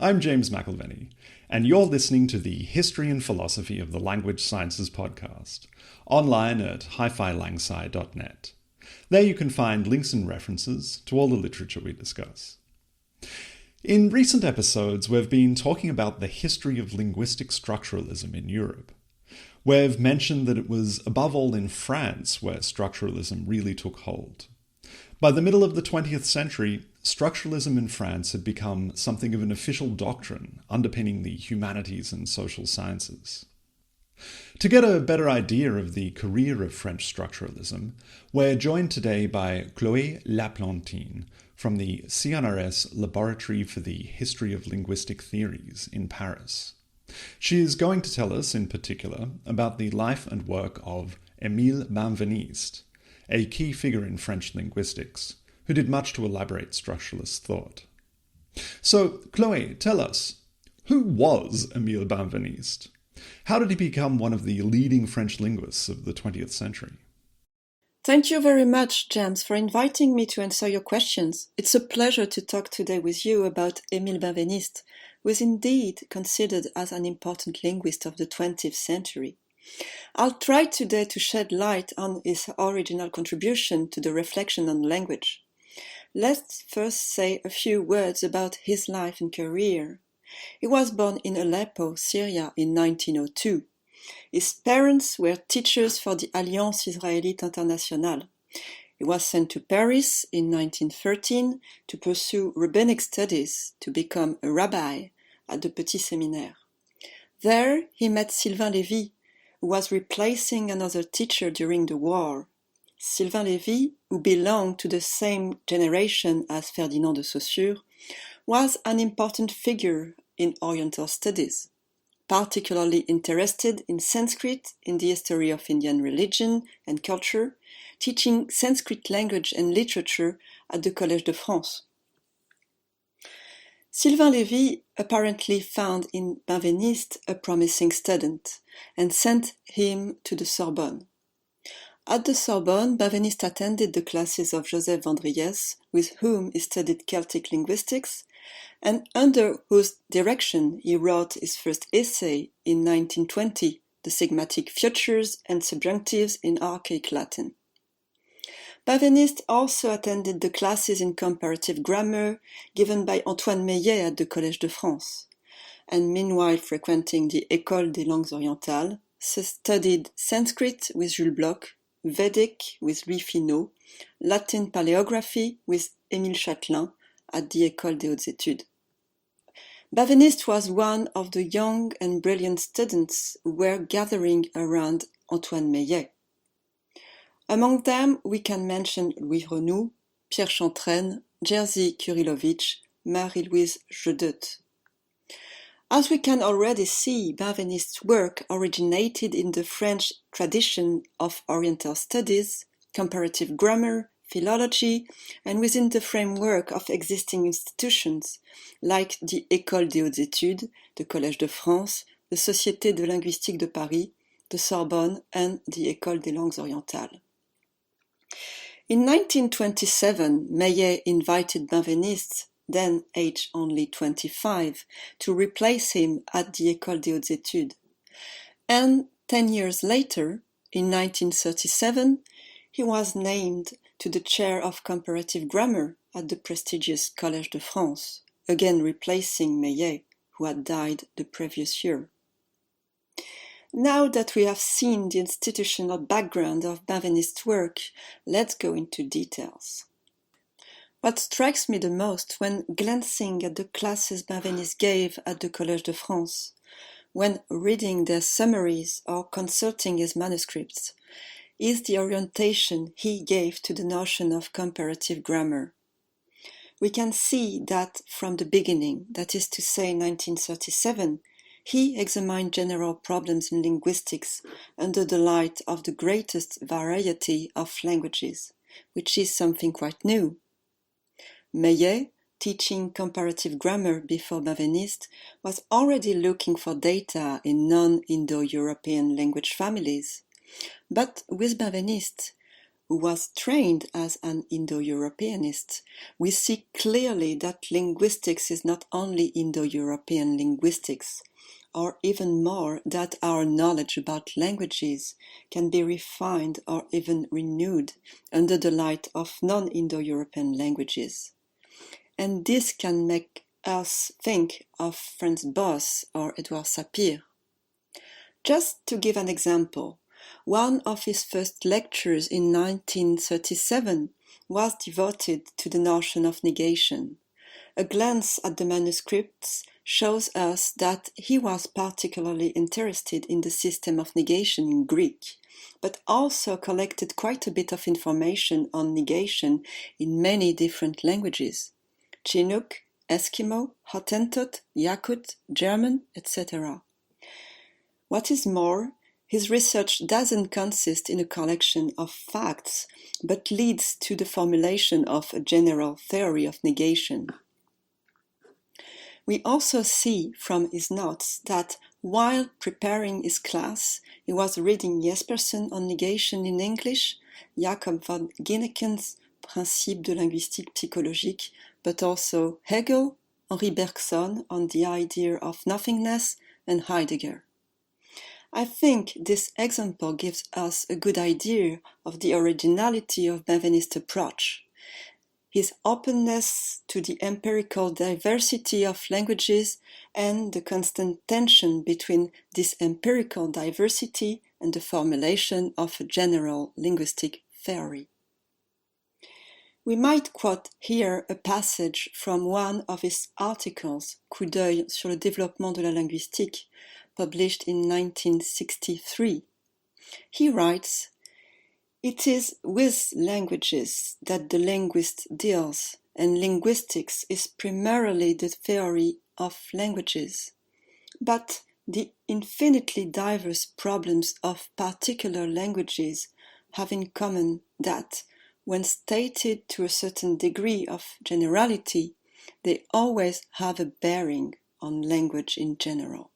I'm James McElvenny, and you're listening to the History and Philosophy of the Language Sciences podcast, online at hifilangsci.net. There you can find links and references to all the literature we discuss. In recent episodes, we've been talking about the history of linguistic structuralism in Europe. We've mentioned that it was above all in France where structuralism really took hold. By the middle of the 20th century, structuralism in France had become something of an official doctrine underpinning the humanities and social sciences. To get a better idea of the career of French structuralism, we're joined today by Chloé Laplantine from the CNRS Laboratory for the History of Linguistic Theories in Paris. She is going to tell us, in particular, about the life and work of Émile Benveniste, a key figure in French linguistics, who did much to elaborate structuralist thought. So, Chloé, tell us, who was Émile Benveniste? How did he become one of the leading French linguists of the 20th century? Thank you very much, James, for inviting me to answer your questions. It's a pleasure to talk today with you about Émile Benveniste, who is indeed considered as an important linguist of the 20th century. I'll try today to shed light on his original contribution to the reflection on language. Let's first say a few words about his life and career. He was born in Aleppo, Syria in 1902. His parents were teachers for the Alliance Israélite Internationale. He was sent to Paris in 1913 to pursue rabbinic studies to become a rabbi at the Petit Séminaire. There he met Sylvain Lévi, who was replacing another teacher during the war. Sylvain Lévi, who belonged to the same generation as Ferdinand de Saussure, was an important figure in Oriental studies, particularly interested in Sanskrit, in the history of Indian religion and culture, teaching Sanskrit language and literature at the Collège de France. Sylvain Lévi apparently found in Benveniste a promising student and sent him to the Sorbonne. At the Sorbonne, Benveniste attended the classes of Joseph Vandriès, with whom he studied Celtic linguistics, and under whose direction he wrote his first essay in 1920, The Sigmatic Futures and Subjunctives in Archaic Latin. Benveniste also attended the classes in comparative grammar given by Antoine Meillet at the Collège de France, and meanwhile frequenting the École des Langues Orientales, studied Sanskrit with Jules Bloch, Vedic with Louis Finot, Latin paleography with Émile Châtelain at the École des Hautes Études. Benveniste was one of the young and brilliant students who were gathering around Antoine Meillet. Among them, we can mention Louis Renou, Pierre Chantraine, Jerzy Kurilovich, Marie-Louise Jeudut. As we can already see, Benveniste's work originated in the French tradition of Oriental studies, comparative grammar, philology, and within the framework of existing institutions like the École des Hautes Études, the Collège de France, the Société de Linguistique de Paris, the Sorbonne, and the École des Langues Orientales. In 1927, Meillet invited Benveniste, then aged only 25, to replace him at the École des Hautes Études. And 10 years later, in 1937, he was named to the chair of comparative grammar at the prestigious Collège de France, again replacing Meillet, who had died the previous year. Now that we have seen the institutional background of Benveniste's work, let's go into details. What strikes me the most when glancing at the classes Benveniste gave at the Collège de France, when reading their summaries or consulting his manuscripts, is the orientation he gave to the notion of comparative grammar. We can see that from the beginning, that is to say 1937, he examined general problems in linguistics under the light of the greatest variety of languages, which is something quite new. Meillet, teaching comparative grammar before Benveniste, was already looking for data in non-Indo-European language families. But with Benveniste, who was trained as an Indo-Europeanist, we see clearly that linguistics is not only Indo-European linguistics, or even more that our knowledge about languages can be refined or even renewed under the light of non-Indo-European languages. And this can make us think of Franz Boas or Edward Sapir. Just to give an example, one of his first lectures in 1937 was devoted to the notion of negation. A glance at the manuscripts shows us that he was particularly interested in the system of negation in Greek, but also collected quite a bit of information on negation in many different languages: Chinook, Eskimo, Hottentot, Yakut, German, etc. What is more, his research doesn't consist in a collection of facts, but leads to the formulation of a general theory of negation. We also see from his notes that while preparing his class, he was reading Jespersen on negation in English, Jacob von Ginneken's Principes de linguistique psychologique, but also Hegel, Henri Bergson on the idea of nothingness, and Heidegger. I think this example gives us a good idea of the originality of Benveniste's approach. His openness to the empirical diversity of languages and the constant tension between this empirical diversity and the formulation of a general linguistic theory. We might quote here a passage from one of his articles, Coup d'œil sur le développement de la linguistique, published in 1963. He writes, "It is with languages that the linguist deals, and linguistics is primarily the theory of languages. But the infinitely diverse problems of particular languages have in common that, when stated to a certain degree of generality, they always have a bearing on language in general."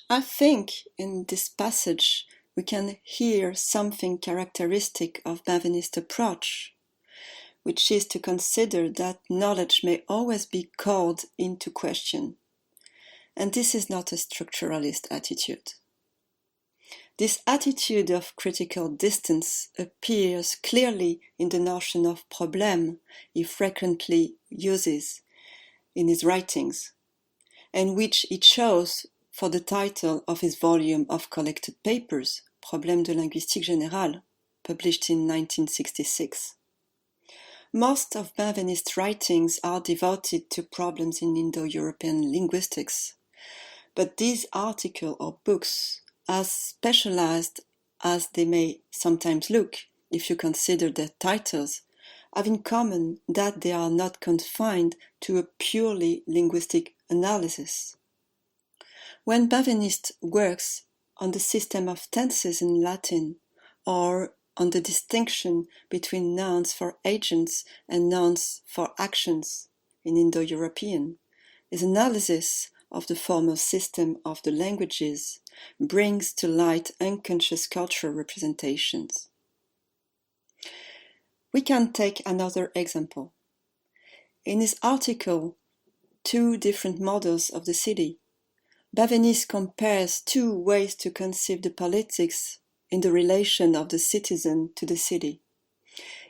I think in this passage we can hear something characteristic of Benveniste's approach, which is to consider that knowledge may always be called into question. And this is not a structuralist attitude. This attitude of critical distance appears clearly in the notion of problème he frequently uses in his writings, and which he chose for the title of his volume of collected papers, Problèmes de linguistique générale, published in 1966. Most of Benveniste's writings are devoted to problems in Indo-European linguistics, but these articles or books, as specialized as they may sometimes look if you consider their titles, have in common that they are not confined to a purely linguistic analysis. When Benveniste works on the system of tenses in Latin, or on the distinction between nouns for agents and nouns for actions in Indo-European, his analysis of the formal system of the languages brings to light unconscious cultural representations. We can take another example. In his article, Two Different Models of the City, Benveniste compares two ways to conceive the politics in the relation of the citizen to the city.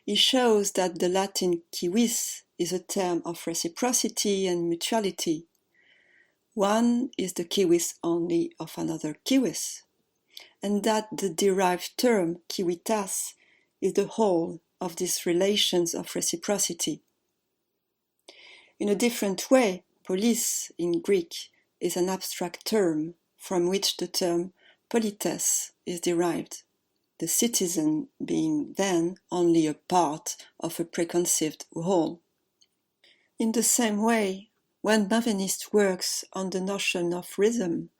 He shows that the Latin civis is a term of reciprocity and mutuality. One is the civis only of another civis, and that the derived term civitas is the whole of these relations of reciprocity. In a different way, polis in Greek is an abstract term from which the term polites is derived, the citizen being then only a part of a preconceived whole. In the same way, when Benveniste works on the notion of rhythm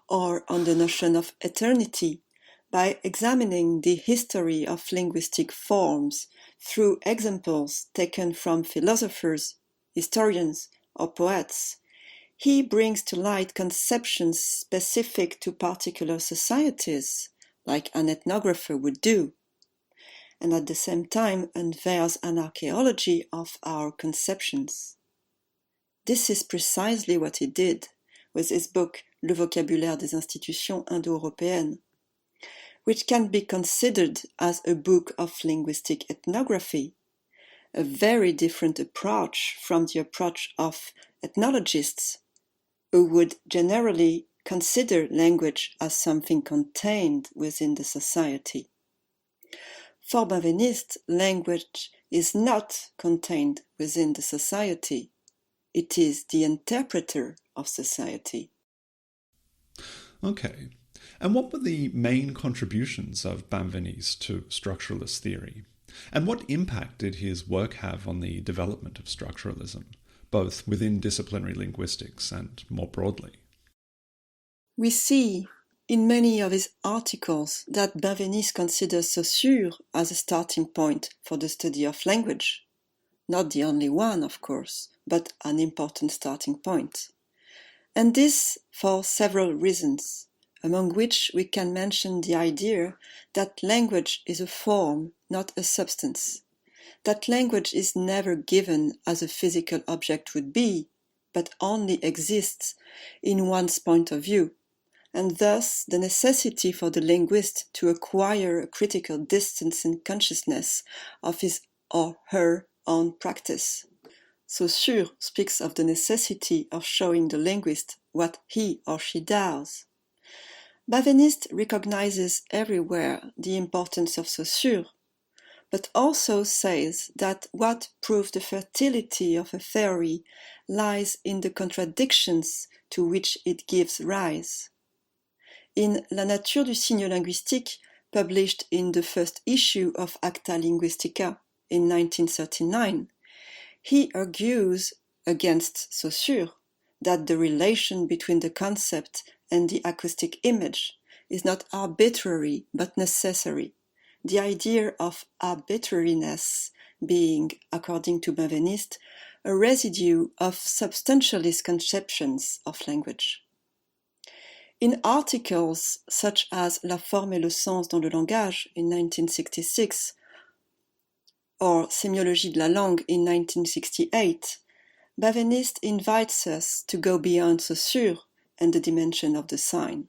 or on the notion of eternity, by examining the history of linguistic forms through examples taken from philosophers, historians, or poets, he brings to light conceptions specific to particular societies, like an ethnographer would do. and at the same time unveils an archaeology of our conceptions. This is precisely what he did with his book Le vocabulaire des institutions indo-européennes, which can be considered as a book of linguistic ethnography, a very different approach from the approach of ethnologists, who would generally consider language as something contained within the society. For Benveniste, language is not contained within the society. It is the interpreter of society. Okay. And what were the main contributions of Benveniste to structuralist theory? And what impact did his work have on the development of structuralism, both within disciplinary linguistics and more broadly? We see in many of his articles that Benveniste considers Saussure as a starting point for the study of language. Not the only one, of course, but an important starting point. And this for several reasons, among which we can mention the idea that language is a form, not a substance, that language is never given as a physical object would be, but only exists in one's point of view, and thus the necessity for the linguist to acquire a critical distance and consciousness of his or her own practice. Saussure speaks of the necessity of showing the linguist what he or she does. Benveniste recognizes everywhere the importance of Saussure, but also says that what proves the fertility of a theory lies in the contradictions to which it gives rise. In La nature du signe linguistique, published in the first issue of Acta Linguistica in 1939, he argues against Saussure that the relation between the concept and the acoustic image is not arbitrary but necessary, the idea of arbitrariness being, according to Benveniste, a residue of substantialist conceptions of language. In articles such as La forme et le sens dans le langage in 1966 or Sémiologie de la langue in 1968, Benveniste invites us to go beyond Saussure and the dimension of the sign,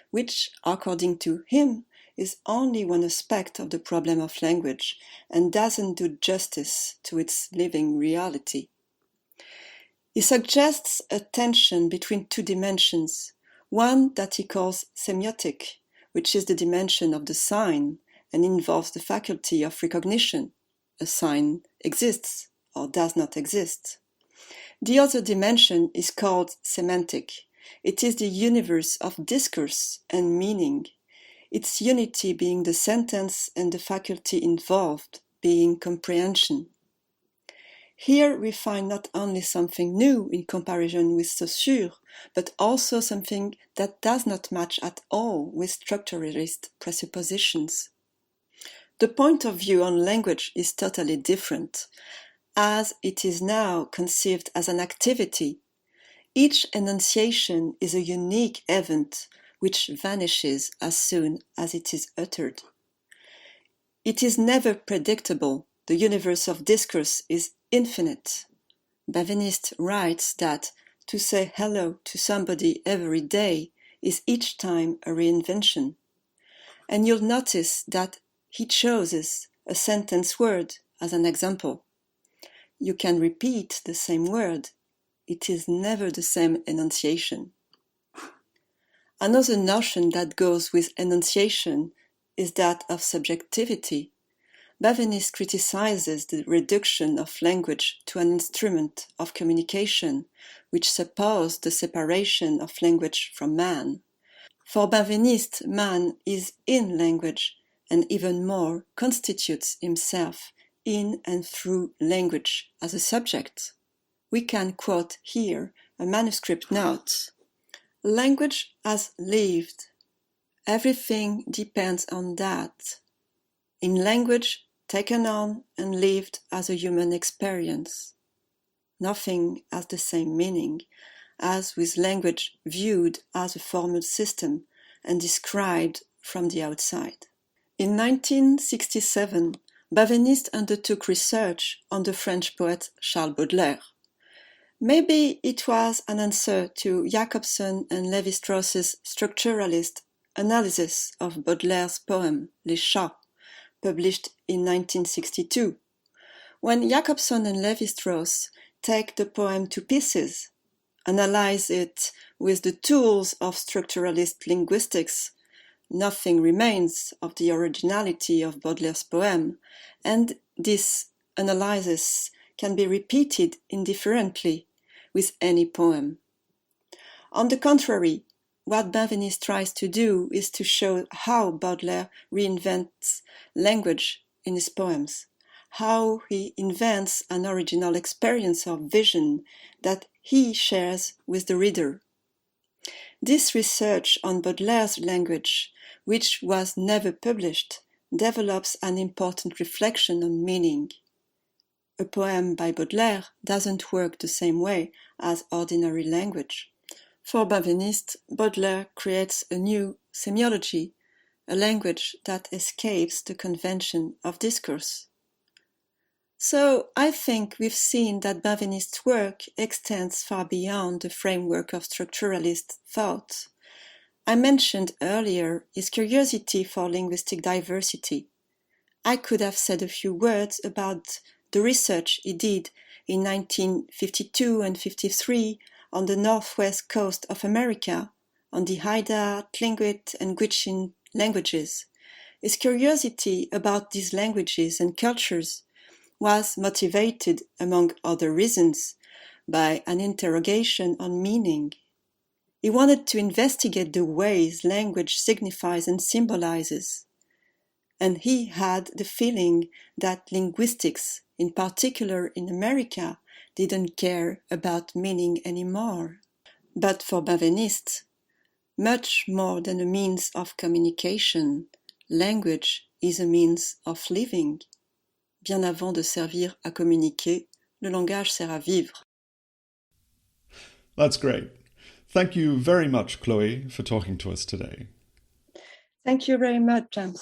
which, according to him, is only one aspect of the problem of language and doesn't do justice to its living reality. He suggests a tension between two dimensions, one that he calls semiotic, which is the dimension of the sign and involves the faculty of recognition. A sign exists or does not exist. The other dimension is called semantic. It is the universe of discourse and meaning, its unity being the sentence and the faculty involved being comprehension. Here we find not only something new in comparison with Saussure, but also something that does not match at all with structuralist presuppositions. The point of view on language is totally different, as it is now conceived as an activity. Each enunciation is a unique event which vanishes as soon as it is uttered. It is never predictable. The universe of discourse is infinite. Benveniste writes that to say hello to somebody every day is each time a reinvention. And you'll notice that he chooses a sentence word as an example. You can repeat the same word. It is never the same enunciation. Another notion that goes with enunciation is that of subjectivity. Benveniste criticizes the reduction of language to an instrument of communication, which supposes the separation of language from man. For Benveniste, man is in language, and even more constitutes himself in and through language as a subject. We can quote here a manuscript note. Language has lived. Everything depends on that. In language, taken on and lived as a human experience. Nothing has the same meaning as with language viewed as a formal system and described from the outside. In 1967, Benveniste undertook research on the French poet Charles Baudelaire. Maybe it was an answer to Jacobson and Lévi-Strauss's structuralist analysis of Baudelaire's poem Les Chats, published in 1962. When Jacobson and Lévi-Strauss take the poem to pieces, analyze it with the tools of structuralist linguistics, nothing remains of the originality of Baudelaire's poem, and this analysis can be repeated indifferently with any poem. On the contrary, what Benveniste tries to do is to show how Baudelaire reinvents language in his poems, how he invents an original experience of vision that he shares with the reader. This research on Baudelaire's language, which was never published, develops an important reflection on meaning. A poem by Baudelaire doesn't work the same way as ordinary language. For Benveniste, Baudelaire creates a new semiology, a language that escapes the convention of discourse. So I think we've seen that Benveniste's work extends far beyond the framework of structuralist thought. I mentioned earlier his curiosity for linguistic diversity. I could have said a few words about the research he did in 1952 and 53 on the northwest coast of America, on the Haida, Tlingit, and Gwich'in languages. His curiosity about these languages and cultures was motivated, among other reasons, by an interrogation on meaning. He wanted to investigate the ways language signifies and symbolizes. And he had the feeling that linguistics, in particular in America, didn't care about meaning anymore. But for Benveniste, much more than a means of communication, language is a means of living. Bien avant de servir à communiquer, le langage sert à vivre. That's great. Thank you very much, Chloé, for talking to us today. Thank you very much, James.